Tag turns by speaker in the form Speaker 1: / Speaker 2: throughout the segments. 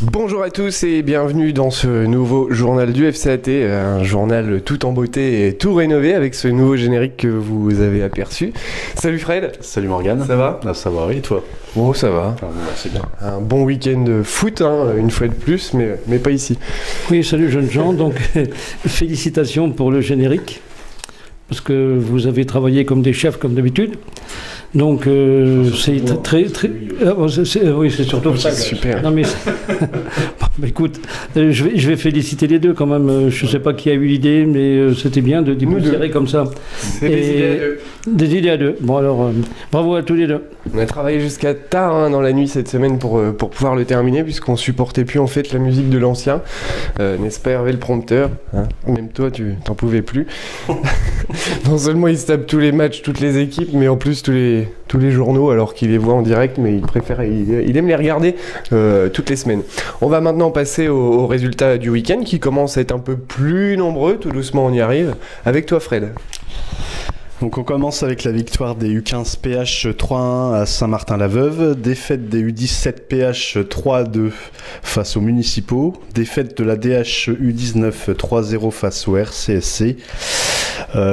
Speaker 1: Bonjour à tous et bienvenue dans ce nouveau journal du FCAT, un journal tout en beauté et tout rénové avec ce nouveau générique que vous avez aperçu. Salut Fred.
Speaker 2: Salut Morgane.
Speaker 1: Ça va?
Speaker 2: Ça va, oui, et toi?
Speaker 1: Bon, ça va.
Speaker 2: Ah, bon, c'est bien.
Speaker 1: Un bon week-end de foot, une fois de plus, mais pas ici.
Speaker 3: Oui, salut jeunes gens, donc félicitations pour le générique, parce que vous avez travaillé comme des chefs comme d'habitude. Donc c'est très oui, c'est surtout ça.
Speaker 1: Super.
Speaker 3: Non mais bon, écoute, je vais féliciter les deux quand même. Je sais pas qui a eu l'idée, mais c'était bien de dépoussiérer comme ça.
Speaker 1: C'est des idées à deux.
Speaker 3: Des idées à deux. Bon alors, bravo à tous les deux.
Speaker 1: On a travaillé jusqu'à tard dans la nuit cette semaine pour pouvoir le terminer, puisqu'on supportait plus en fait la musique de l'ancien. N'est-ce pas Hervé le prompteur, hein? Même toi tu t'en pouvais plus. Non seulement il se tape tous les matchs, toutes les équipes, mais en plus tous les journaux alors qu'il les voit en direct, mais il aime les regarder toutes les semaines. On va maintenant passer aux résultats du week-end qui commencent à être un peu plus nombreux, tout doucement on y arrive. Avec toi Fred.
Speaker 2: Donc on commence avec la victoire des U15 PH 3-1 à Saint-Martin-la-Veuve, défaite des U17 PH 3-2 face aux municipaux, défaite de la DH U19 3-0 face au RCSC.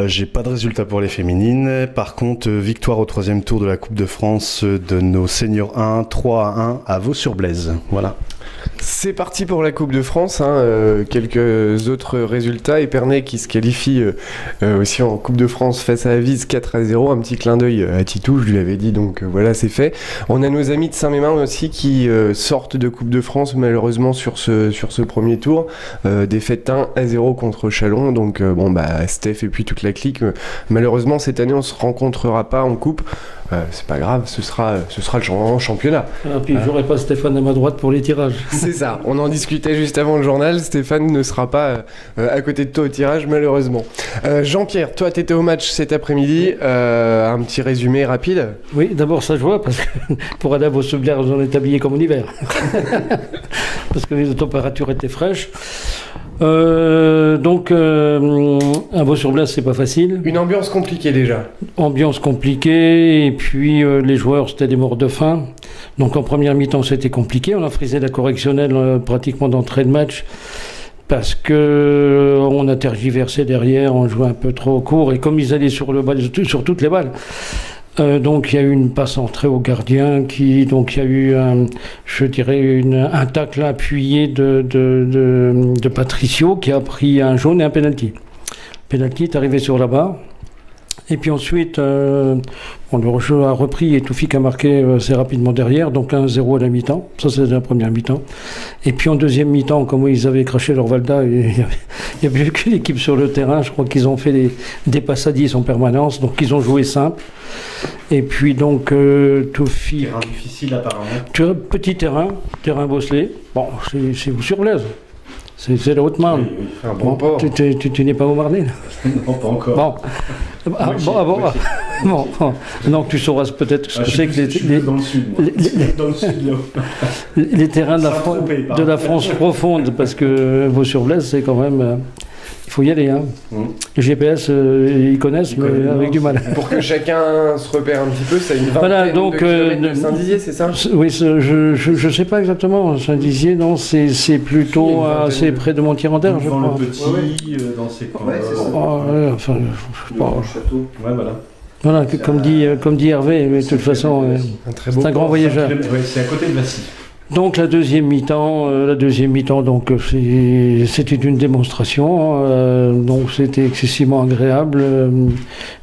Speaker 2: J'ai pas de résultat pour les féminines. Par contre, victoire au troisième tour de la Coupe de France de nos seniors 1, 3-1 à Vaux-sur-Blaise. Voilà.
Speaker 1: C'est parti pour la Coupe de France, quelques autres résultats. Épernay qui se qualifie aussi en Coupe de France face à Avise 4-0, un petit clin d'œil à Titou, je lui avais dit, donc voilà, c'est fait. On a nos amis de Saint-Mémin aussi qui sortent de Coupe de France malheureusement sur ce premier tour, défaite 1-0 contre Chalon, donc Steph et puis toute la clique, malheureusement cette année on se rencontrera pas en Coupe. C'est pas grave, ce sera le championnat.
Speaker 3: Et puis j'aurai pas Stéphane à ma droite pour les tirages.
Speaker 1: C'est ça, on en discutait juste avant le journal, Stéphane ne sera pas à côté de toi au tirage malheureusement. Jean-Pierre, toi tu étais au match cet après-midi, un petit résumé rapide.
Speaker 3: Oui, d'abord ça je vois, parce que pour aller à Vaux-sur-Blaise on est habillé comme en hiver. Parce que les températures étaient fraîches. Donc à Vaux-sur-Blaise c'est pas facile.
Speaker 1: Une ambiance compliquée déjà.
Speaker 3: Ambiance compliquée, et puis les joueurs c'était des morts de faim. Donc en première mi-temps c'était compliqué, on a frisé la correctionnelle pratiquement d'entrée de match parce que on a tergiversé derrière, on jouait un peu trop court, et comme ils allaient sur toutes les balles. Donc il y a eu une passe entrée au gardien donc il y a eu un tacle appuyé de Patricio qui a pris un jaune et un penalty. Penalty est arrivé sur la barre. Et puis ensuite, le jeu a repris et Toufik a marqué assez rapidement derrière, donc 1-0 à la mi-temps. Ça, c'était la première mi-temps. Et puis en deuxième mi-temps, comme ils avaient craché leur Valda, il n'y avait qu'une équipe sur le terrain. Je crois qu'ils ont fait des passes à 10 en permanence, donc ils ont joué simple. Et puis donc, Toufik...
Speaker 2: Terrain difficile apparemment.
Speaker 3: Petit terrain bosselé. Bon, c'est Vaux-sur-Blaise. C'est la Haute-Marne.
Speaker 1: Oui, un bon port.
Speaker 3: Tu n'es pas au Marnais?
Speaker 2: Non, pas encore.
Speaker 3: Bon. Donc tu sauras peut-être ce que c'est que
Speaker 2: dans le sud. Dans le sud,
Speaker 3: les terrains de la France profonde, parce que Vaux-sur-Blaise, c'est quand même... Il faut y aller. Les GPS, ils connaissent, mais avec du mal.
Speaker 1: Pour que chacun se repère un petit peu, c'est une vingtaine
Speaker 3: voilà, donc,
Speaker 1: de kilomètres de Saint-Dizier, c'est ça?
Speaker 3: Oui, je ne sais pas exactement. Saint-Dizier, non, c'est plutôt assez près de Montier-en-Der, je crois.
Speaker 2: Dans le petit, dans ces coins.
Speaker 1: Ouais, c'est ça.
Speaker 3: Enfin, je sais pas.
Speaker 2: Dans le château. Ouais, voilà.
Speaker 3: Voilà, comme dit Hervé, mais de toute façon, c'est un grand voyageur.
Speaker 2: Ouais, c'est à côté de Massy.
Speaker 3: Donc la deuxième mi-temps, donc c'était une démonstration, donc c'était excessivement agréable,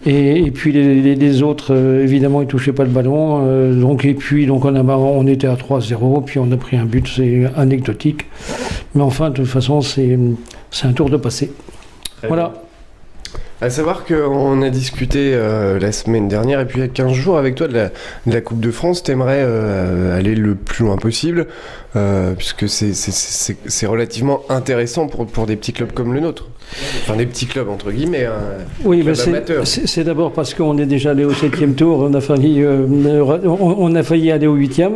Speaker 3: et puis les autres évidemment ils touchaient pas le ballon, donc on était à 3-0, puis on a pris un but, c'est anecdotique, mais enfin de toute façon c'est un tour de passé. Voilà.
Speaker 1: À savoir qu'on a discuté la semaine dernière et puis il y a 15 jours avec toi de la Coupe de France. T'aimerais aller le plus loin possible puisque c'est relativement intéressant pour des petits clubs comme le nôtre. Enfin des petits clubs entre guillemets.
Speaker 3: Oui, mais c'est d'abord parce qu'on est déjà allé au 7e tour. On a failli aller au 8e.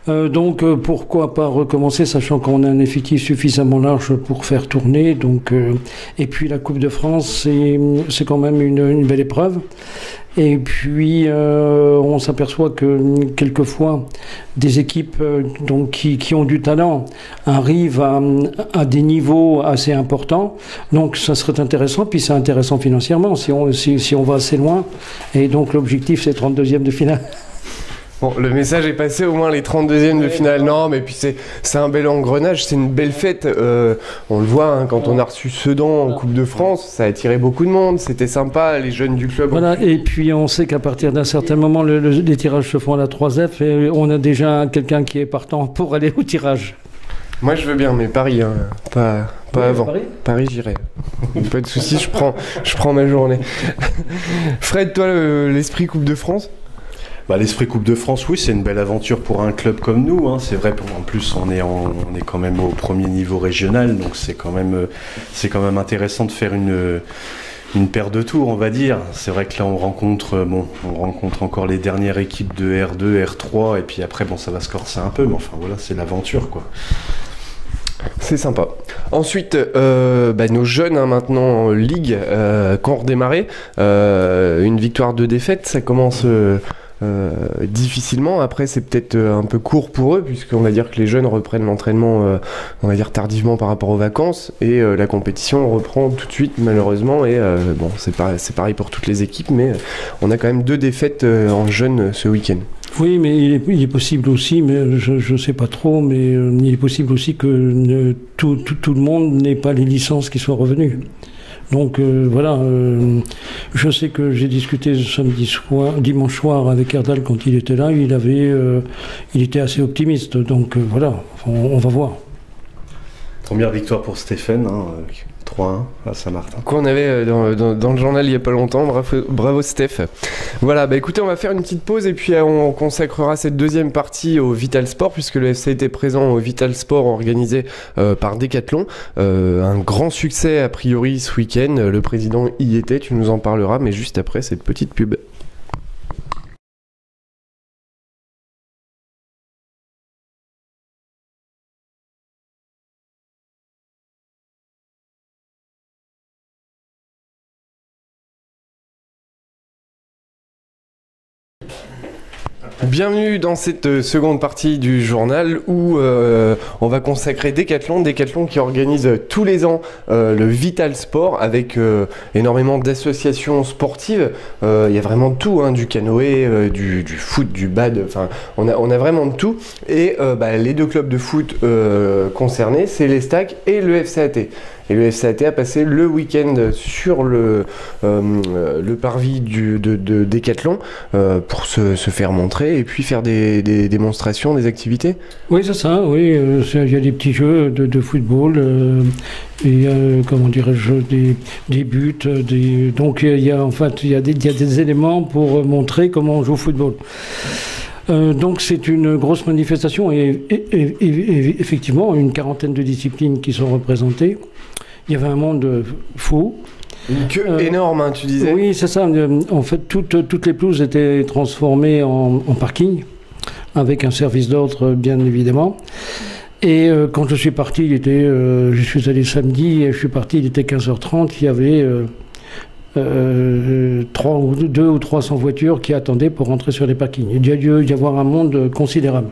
Speaker 3: Donc pourquoi pas recommencer, sachant qu'on a un effectif suffisamment large pour faire tourner. Donc, et puis la Coupe de France, c'est quand même une belle épreuve. Et puis on s'aperçoit que quelquefois des équipes donc, qui ont du talent arrivent à des niveaux assez importants. Donc ça serait intéressant, puis c'est intéressant financièrement si on va assez loin. Et donc l'objectif c'est 32e de finale.
Speaker 1: Bon, le message est passé, au moins les 32e de finale. Non, mais puis c'est un bel engrenage, c'est une belle fête. On le voit, hein, quand on a reçu Sedan en Coupe de France, ça a attiré beaucoup de monde, c'était sympa, les jeunes du club.
Speaker 3: Voilà, et puis on sait qu'à partir d'un certain moment, les tirages se font à la 3F et on a déjà quelqu'un qui est partant pour aller au tirage.
Speaker 1: Moi je veux bien, mais Paris, hein, pas
Speaker 3: Oui,
Speaker 1: avant.
Speaker 3: Paris
Speaker 1: J'irai. Pas de soucis, je prends ma journée. Fred, toi, l'esprit Coupe de France ?
Speaker 2: L'esprit Coupe de France, oui, c'est une belle aventure pour un club comme nous. Hein. C'est vrai, en plus, on est quand même au premier niveau régional, donc c'est quand même intéressant de faire une paire de tours, on va dire. C'est vrai que là, on rencontre encore les dernières équipes de R2, R3, et puis après, ça va se corser un peu, mais enfin voilà, c'est l'aventure, quoi.
Speaker 1: C'est sympa. Ensuite, nos jeunes, hein, maintenant en Ligue, qui ont redémarré, une victoire, 2 défaites, ça commence difficilement. Après, c'est peut-être un peu court pour eux, puisqu'on va dire que les jeunes reprennent l'entraînement, on va dire tardivement par rapport aux vacances, et la compétition reprend tout de suite, malheureusement. Et c'est pareil pour toutes les équipes, mais on a quand même 2 défaites en jeunes ce week-end.
Speaker 3: Oui, mais il est possible aussi, mais je ne sais pas trop, mais il est possible aussi que tout le monde n'ait pas les licences qui soient revenues. Donc voilà, je sais que j'ai discuté dimanche soir avec Erdal quand il était là, il était assez optimiste, donc voilà, on va voir.
Speaker 2: Première victoire pour Stéphane, 3-1 à Saint-Martin.
Speaker 1: Qu'on avait dans le journal il n'y a pas longtemps, bravo Steph. Voilà, écoutez, on va faire une petite pause et puis on consacrera cette deuxième partie au Vital Sport, puisque le FC était présent au Vital Sport organisé par Decathlon. Un grand succès a priori ce week-end, le président y était, tu nous en parleras, mais juste après cette petite pub. Bienvenue dans cette seconde partie du journal où on va consacrer Decathlon qui organise tous les ans le Vital Sport avec énormément d'associations sportives. Il y a vraiment de tout, hein, du canoë, du foot, du bad, enfin on a vraiment de tout. Et les 2 clubs de foot concernés, c'est l'Estac et le FCAT. Et le FCAT a passé le week-end sur le parvis de Decathlon pour se faire montrer et puis faire des démonstrations, des activités.
Speaker 3: Oui, c'est ça, oui. Il y a des petits jeux de football, comment dirais-je, des buts. Donc il y a des éléments pour montrer comment on joue au football. Donc c'est une grosse manifestation et effectivement une quarantaine de disciplines qui sont représentées. Il y avait un monde fou.
Speaker 1: Une queue énorme, hein, tu disais.
Speaker 3: Oui, c'est ça. En fait, toutes les pelouses étaient transformées en parking, avec un service d'ordre, bien évidemment. Et quand je suis parti, je suis allé samedi, et je suis parti, il était 15h30, il y avait 200 ou 300 voitures qui attendaient pour rentrer sur les parkings. Il y a dû y avoir un monde considérable.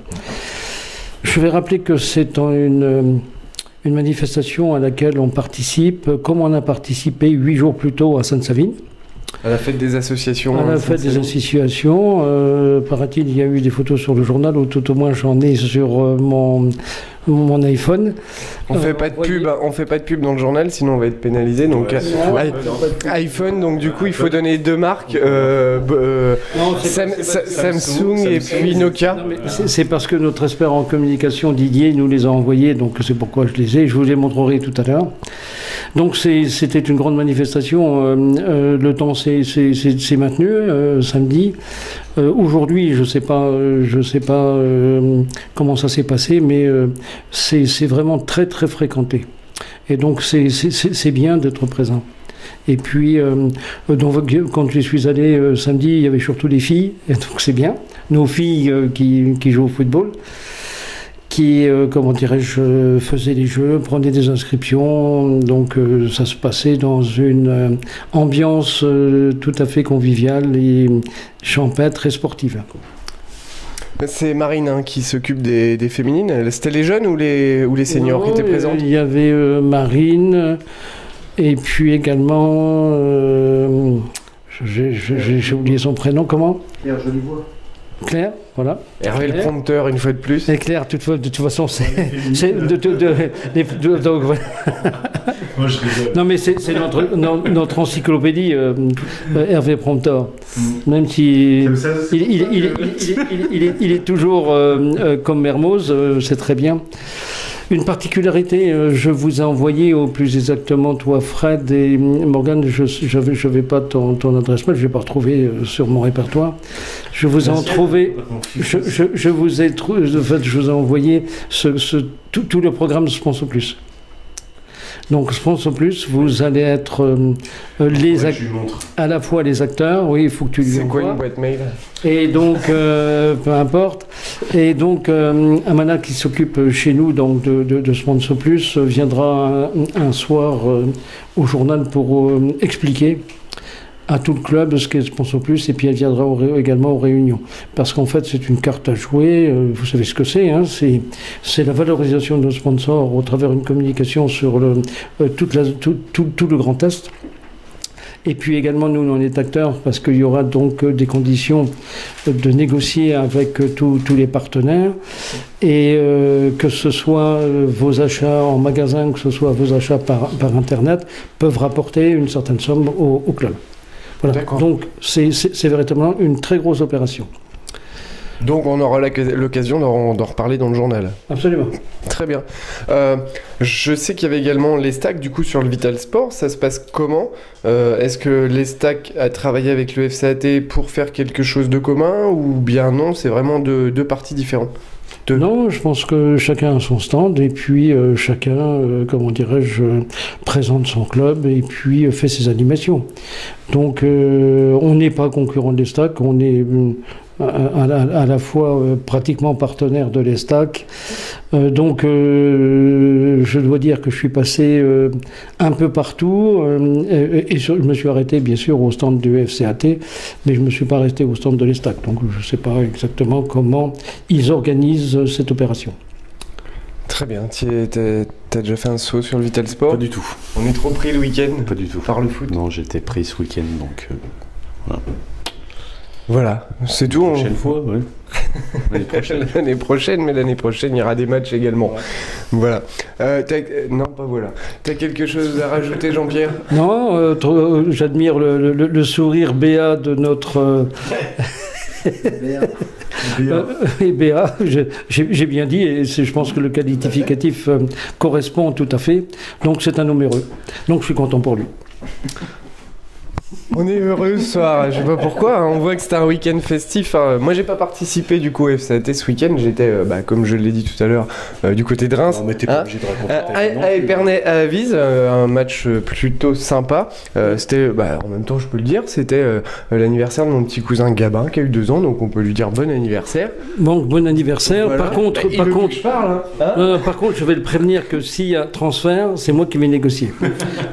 Speaker 3: Je vais rappeler que c'est une manifestation à laquelle on participe, comme on a participé 8 jours plus tôt à Sainte-Savine.
Speaker 1: À la fête des associations.
Speaker 3: À la fête des associations. Paraît-il, il y a eu des photos sur le journal, ou tout au moins j'en ai sur mon iPhone.
Speaker 1: On fait pas de pub dans le journal, sinon on va être pénalisé. Donc iPhone, donc du coup il faut donner 2 marques, Samsung et puis Nokia.
Speaker 3: C'est parce que notre expert en communication Didier nous les a envoyés, donc c'est pourquoi je les ai. Je vous les montrerai tout à l'heure. Donc c'était une grande manifestation. Le temps s'est maintenu samedi. Aujourd'hui, je sais pas comment ça s'est passé, mais c'est vraiment très très fréquenté. Et donc c'est bien d'être présent. Et puis donc, quand je suis allé samedi, il y avait surtout des filles, et donc c'est bien. Nos filles qui jouent au football. qui, comment dirais-je, faisait les jeux, prenait des inscriptions. Donc ça se passait dans une ambiance tout à fait conviviale et champêtre et sportive.
Speaker 1: C'est Marine qui s'occupe des féminines. C'était les jeunes ou les seniors qui étaient présents?
Speaker 3: Il y avait Marine et puis également... j'ai oublié son prénom, comment?
Speaker 4: Claire Jolibois.
Speaker 3: Claire, voilà.
Speaker 1: Hervé le prompteur, une fois de plus.
Speaker 3: Et Claire, de toute façon, c'est donc voilà.
Speaker 2: Moi, je rigole.
Speaker 3: Non, mais c'est notre encyclopédie, Hervé Prompteur. Même si il est toujours comme Mermoz, c'est très bien. Une particularité, je vous ai envoyé, ou plus exactement toi Fred et Morgane, je vais pas ton adresse mail, je vais pas retrouver sur mon répertoire. Je vous ai trouvé, je vous ai envoyé tout le programme de Sponsor Plus. Donc Sponsor Plus, vous allez être à la fois les acteurs, oui, il faut que tu lui envoies.
Speaker 1: C'est quoi une boîte mail?
Speaker 3: Et donc, peu importe. Et donc, Amana qui s'occupe chez nous donc de Sponsor Plus viendra un soir au journal pour expliquer à tout le club ce qu'est Sponsor Plus, et puis elle viendra également aux réunions. Parce qu'en fait, c'est une carte à jouer, vous savez ce que c'est, hein, c'est la valorisation de nos sponsors au travers d'une communication sur tout le Grand Est. Et puis également, nous, on est acteurs parce qu'il y aura donc des conditions de négocier avec tous les partenaires, et que ce soit vos achats en magasin, que ce soit vos achats par Internet, peuvent rapporter une certaine somme au club. Voilà. Donc c'est véritablement une très grosse opération.
Speaker 1: Donc on aura l'occasion d'en reparler dans le journal.
Speaker 3: Absolument.
Speaker 1: Très bien. Je sais qu'il y avait également l'ESTAC du coup sur le Vital Sport. Ça se passe comment? Est-ce que l'ESTAC a travaillé avec le FCAT pour faire quelque chose de commun, ou bien non, c'est vraiment deux parties différentes?
Speaker 3: Non, je pense que chacun a son stand, et puis chacun, comment dirais-je, présente son club et puis fait ses animations. Donc on n'est pas concurrent de l'ESTAC, on est à la fois pratiquement partenaire de l'ESTAC. Donc je dois dire que je suis passé un peu partout, et je me suis arrêté bien sûr au stand du FCAT, mais je ne me suis pas resté au stand de l'ESTAC. Donc je ne sais pas exactement comment ils organisent cette opération.
Speaker 1: Très bien. T'as déjà fait un saut sur le Vital Sport?
Speaker 2: Pas du tout.
Speaker 1: On est trop pris le week-end?
Speaker 2: Pas du tout.
Speaker 1: Par le foot?
Speaker 2: Non, j'étais pris ce week-end, donc voilà.
Speaker 1: Voilà, c'est tout.
Speaker 2: La prochaine fois, ouais.
Speaker 1: L'année prochaine, mais l'année prochaine, il y aura des matchs également. Ouais. Voilà. Non, pas voilà. T'as quelque chose à rajouter, Jean-Pierre?
Speaker 3: Non, j'admire le sourire béat de notre... Et Béa, j'ai bien dit, et je pense que le qualificatif correspond tout à fait. Donc c'est un homme heureux. Donc je suis content pour lui.
Speaker 1: On est heureux ce soir, je sais pas pourquoi, hein. On voit que c'était un week-end festif. Moi j'ai pas participé du coup au FCAT ce week-end, j'étais, comme je l'ai dit tout à l'heure, du côté de Reims.
Speaker 2: Non, mais t'es pas obligé de raconter.
Speaker 1: À Épernay à Avise, un match plutôt sympa. C'était, en même temps je peux le dire, c'était l'anniversaire de mon petit cousin Gabin qui a eu 2 ans, donc on peut lui dire bon anniversaire.
Speaker 3: Bon anniversaire.
Speaker 1: Voilà.
Speaker 3: Par contre, par contre, je vais le prévenir que s'il y a transfert, c'est moi qui vais négocier.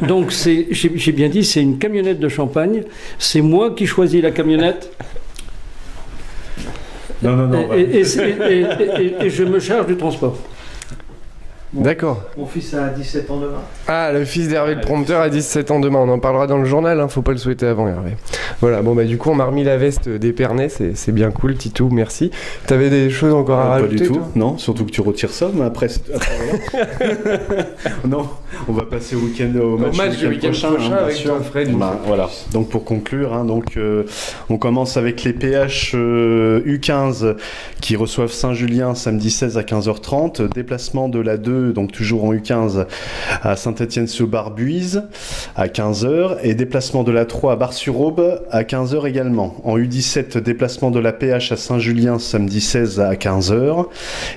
Speaker 3: Donc j'ai bien dit, c'est une camionnette de champagne. C'est moi qui choisis la camionnette.
Speaker 2: Non.
Speaker 3: Et je me charge du transport.
Speaker 1: D'accord.
Speaker 4: Mon fils a 17 ans demain.
Speaker 1: Ah, le fils d'Hervé le prompteur a 17 ans demain. On en parlera dans le journal, hein. Faut pas le souhaiter avant, Hervé. Voilà, du coup, on m'a remis la veste d'Épernay. C'est bien cool, Titou, merci. T'avais des choses encore à rajouter?
Speaker 2: Pas du tout,
Speaker 1: toi?
Speaker 2: non, surtout que tu retires ça, mais après non, on va passer au match du week-end prochain avec toi, Fred. Voilà, donc pour conclure, on commence avec les PH U15 qui reçoivent Saint-Julien samedi 16 à 15h30, déplacement de la 2, donc toujours en U15 à Saint-Étienne-sur-Barbuise à 15h, et déplacement de la 3 à Bar-sur-Aube à 15h également. En U17, déplacement de la PH à Saint-Julien samedi 16 à 15h,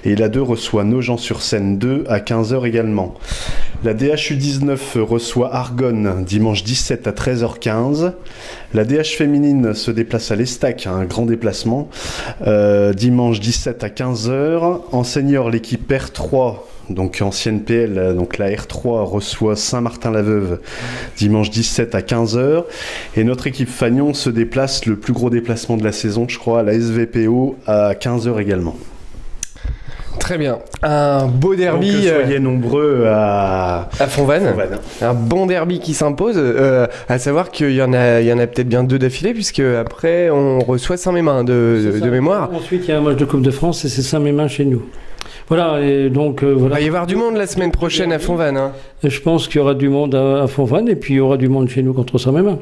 Speaker 2: et la 2 reçoit Nogent-sur-Seine 2 à 15h également. La DHU19 reçoit Argonne dimanche 17 à 13h15. La DH féminine se déplace à l'Estac, un grand déplacement, dimanche 17 à 15h. En senior, l'équipe R3, donc ancienne PL, donc la R3 reçoit Saint-Martin-la-Veuve dimanche 17 à 15h. Et notre équipe Fagnon se déplace, le plus gros déplacement de la saison, je crois, à la SVPO à 15h également.
Speaker 1: Très bien. Un beau derby.
Speaker 2: Donc, soyez nombreux à
Speaker 1: Fontvannes. Un bon derby qui s'impose. À savoir qu'il y en a peut-être bien 2 d'affilée, puisque après on reçoit Saint-Mémin de mémoire.
Speaker 3: Ensuite, il y a un match de Coupe de France et c'est Saint-Mémin chez nous. Voilà, et donc voilà.
Speaker 1: Il va y avoir du monde la semaine prochaine à Fontvannes. Hein.
Speaker 3: Je pense qu'il y aura du monde à Fontvannes et puis il y aura du monde chez nous contre Saint-Mémin.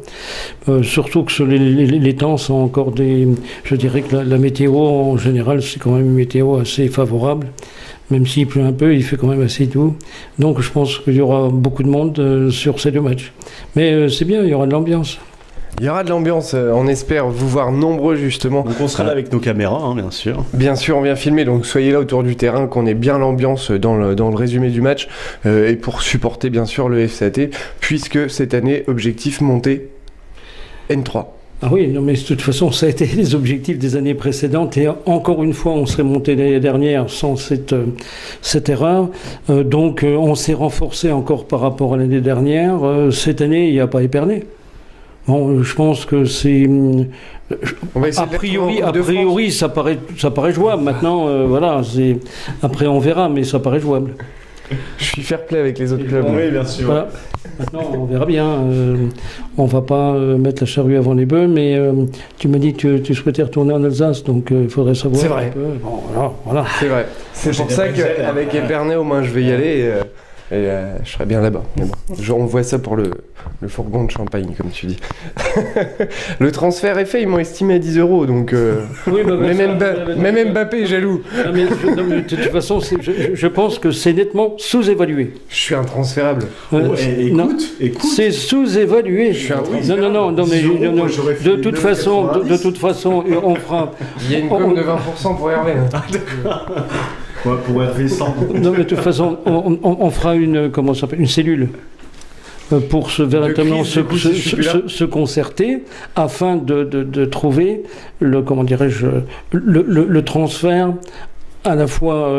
Speaker 3: Surtout que les temps sont encore des... Je dirais que la météo en général c'est quand même une météo assez favorable. Même s'il pleut un peu, il fait quand même assez doux. Donc je pense qu'il y aura beaucoup de monde sur ces 2 matchs. Mais c'est bien, il y aura de l'ambiance.
Speaker 1: Il y aura de l'ambiance, on espère vous voir nombreux justement.
Speaker 2: Donc on sera là avec nos caméras, hein, bien sûr.
Speaker 1: Bien sûr, on vient filmer, donc soyez là autour du terrain, qu'on ait bien l'ambiance dans le résumé du match, et pour supporter bien sûr le FCAT, puisque cette année, objectif monté N3.
Speaker 3: Ah oui, non mais de toute façon, ça a été les objectifs des années précédentes et encore une fois, on serait monté l'année dernière sans cette erreur. Donc on s'est renforcé encore par rapport à l'année dernière. Cette année, il n'y a pas Épernay. Bon, je pense que c'est... A priori, ça paraît jouable. Maintenant, voilà, après on verra, mais ça paraît jouable.
Speaker 1: Je suis fair play avec les autres clubs.
Speaker 2: Oui, bien sûr.
Speaker 3: Voilà. Maintenant, on verra bien. On va pas mettre la charrue avant les bœufs, mais tu m'as dit que tu souhaitais retourner en Alsace, donc il faudrait savoir.
Speaker 1: C'est vrai.
Speaker 3: Un peu. Bon, voilà.
Speaker 1: C'est vrai. C'est pour ça qu'avec Épernay, au moins, je vais y aller. Et je serai bien là-bas. Mais bon, on voit ça pour le fourgon de champagne, comme tu dis. Le transfert est fait, ils m'ont estimé à 10 €. Donc,
Speaker 3: oui,
Speaker 1: même Mbappé est jaloux.
Speaker 3: Non, mais de toute façon, je pense que c'est nettement sous-évalué.
Speaker 1: Je suis intransférable.
Speaker 2: Écoute.
Speaker 3: C'est sous-évalué.
Speaker 1: Je suis intransférable.
Speaker 3: Non, mais de toute façon, on fera.
Speaker 1: Il y a une com de 20% pour Hervé.
Speaker 2: Ouais, pour Hervé 100.
Speaker 3: Non, mais de toute façon, on fera une cellule pour véritablement se concerter afin de trouver le transfert à la fois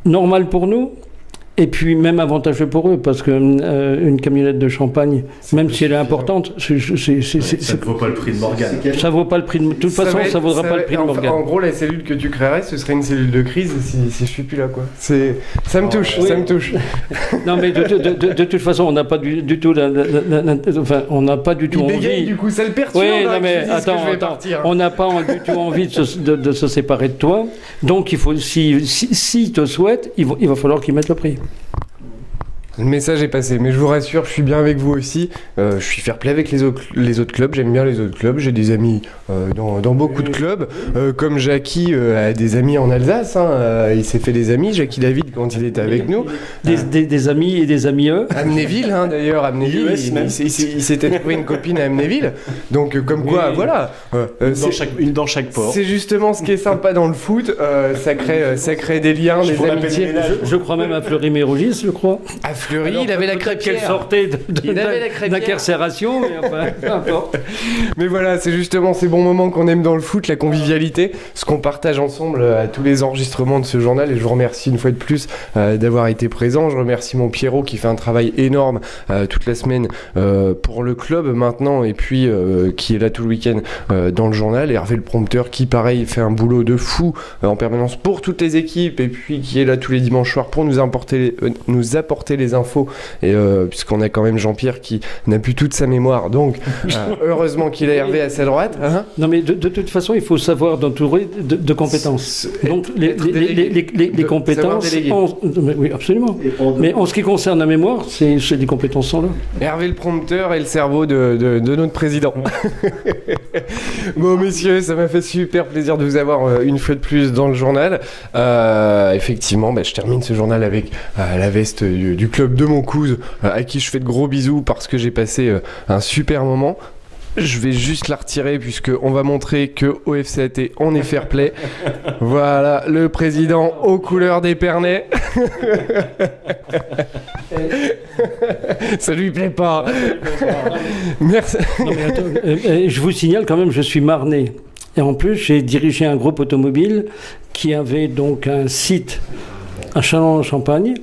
Speaker 3: normal pour nous et puis même avantageux pour eux, parce que une camionnette de champagne, même si elle est importante, ça
Speaker 2: ne vaut pas le prix de Morgane.
Speaker 3: Ça vaut pas le prix de... De toute façon, ça vaudra pas le prix de Morgane.
Speaker 1: En gros, la cellule que tu créerais, ce serait une cellule de crise si je suis plus là, quoi. Ça me touche, ça me touche.
Speaker 3: Non, mais de toute façon, on n'a pas du tout on n'a pas du tout envie...
Speaker 1: Du coup, ça le perturbe.
Speaker 3: Oui, non, mais attends, on n'a pas du tout envie de se séparer de toi. Donc, il faut, si te souhaite, il va falloir qu'ils mettent le prix.
Speaker 1: Le message est passé, mais je vous rassure, je suis bien avec vous aussi. Je suis fair play avec les autres clubs, j'aime bien les autres clubs. J'ai des amis dans beaucoup de clubs, comme Jackie a des amis en Alsace. Hein, il s'est fait des amis, Jackie David, quand il était avec nous.
Speaker 3: Des amis et des amis eux.
Speaker 1: Amnéville, hein, d'ailleurs, Amnéville, il s'était trouvé une copine à Amnéville. Donc, comme quoi, voilà.
Speaker 2: Une dans chaque port.
Speaker 1: C'est justement ce qui est sympa dans le foot. Ça crée des liens, des amitiés.
Speaker 3: Je crois même à Fleury-Mérogis, je crois.
Speaker 1: À Fleury, il avait la crêpière.
Speaker 3: Qu'elle sortait d'incarcération, mais enfin, peu importe.
Speaker 1: Mais voilà, c'est justement ces bons moments qu'on aime dans le foot, la convivialité, ce qu'on partage ensemble à tous les enregistrements de ce journal. Et je vous remercie une fois de plus d'avoir été présent. Je remercie mon Pierrot qui fait un travail énorme toute la semaine pour le club maintenant, et puis qui est là tout le week-end dans le journal. Et Hervé le prompteur qui, pareil, fait un boulot de fou en permanence pour toutes les équipes, et puis qui est là tous les dimanches soirs pour nous apporter les infos, et puisqu'on a quand même Jean-Pierre qui n'a plus toute sa mémoire, donc heureusement qu'il a Hervé à sa droite. Hein.
Speaker 3: Non, mais de toute façon, il faut savoir d'entourer de compétences. Donc les compétences, oui, absolument. Mais en ce qui concerne la mémoire, c'est des compétences sont là.
Speaker 1: Hervé le prompteur et le cerveau de notre président. Bon, messieurs, ça m'a fait super plaisir de vous avoir une fois de plus dans le journal. Effectivement, je termine ce journal avec la veste du club de Montcouze, à qui je fais de gros bisous parce que j'ai passé un super moment. Je vais juste la retirer puisqu'on va montrer qu'au FCAT on est fair play. Voilà, le président aux couleurs d'Épernay. Ça lui plaît pas. Merci.
Speaker 3: Non, mais attends, je vous signale quand même, je suis marnais. Et en plus, j'ai dirigé un groupe automobile qui avait donc un site à Châlons-en-Champagne,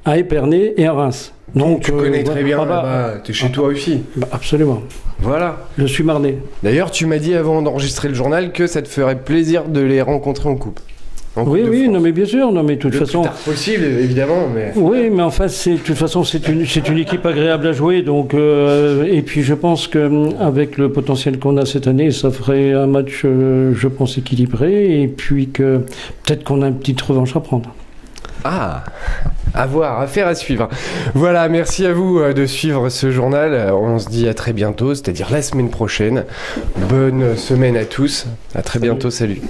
Speaker 3: à Épernay et à Reims. Donc,
Speaker 1: tu connais très bien
Speaker 3: là-bas.
Speaker 1: là-bas, t'es chez toi aussi.
Speaker 3: Bah, absolument.
Speaker 1: Voilà.
Speaker 3: Je suis marnais.
Speaker 1: D'ailleurs, tu m'as dit avant d'enregistrer le journal que ça te ferait plaisir de les rencontrer en coupe. En Coupe
Speaker 3: Oui,
Speaker 1: de
Speaker 3: oui,
Speaker 1: France.
Speaker 3: non, mais bien sûr. Non, mais de toute
Speaker 1: Le
Speaker 3: façon.
Speaker 1: plus tard possible, évidemment, mais...
Speaker 3: Oui, mais enfin, de toute façon, c'est une équipe agréable à jouer. Donc, et puis, je pense qu'avec le potentiel qu'on a cette année, ça ferait un match, je pense, équilibré. Et puis que peut-être qu'on a une petite revanche à prendre.
Speaker 1: Ah, à voir, affaire à suivre. Voilà, merci à vous de suivre ce journal. On se dit à très bientôt, c'est-à-dire la semaine prochaine. Bonne semaine à tous. À très bientôt, salut.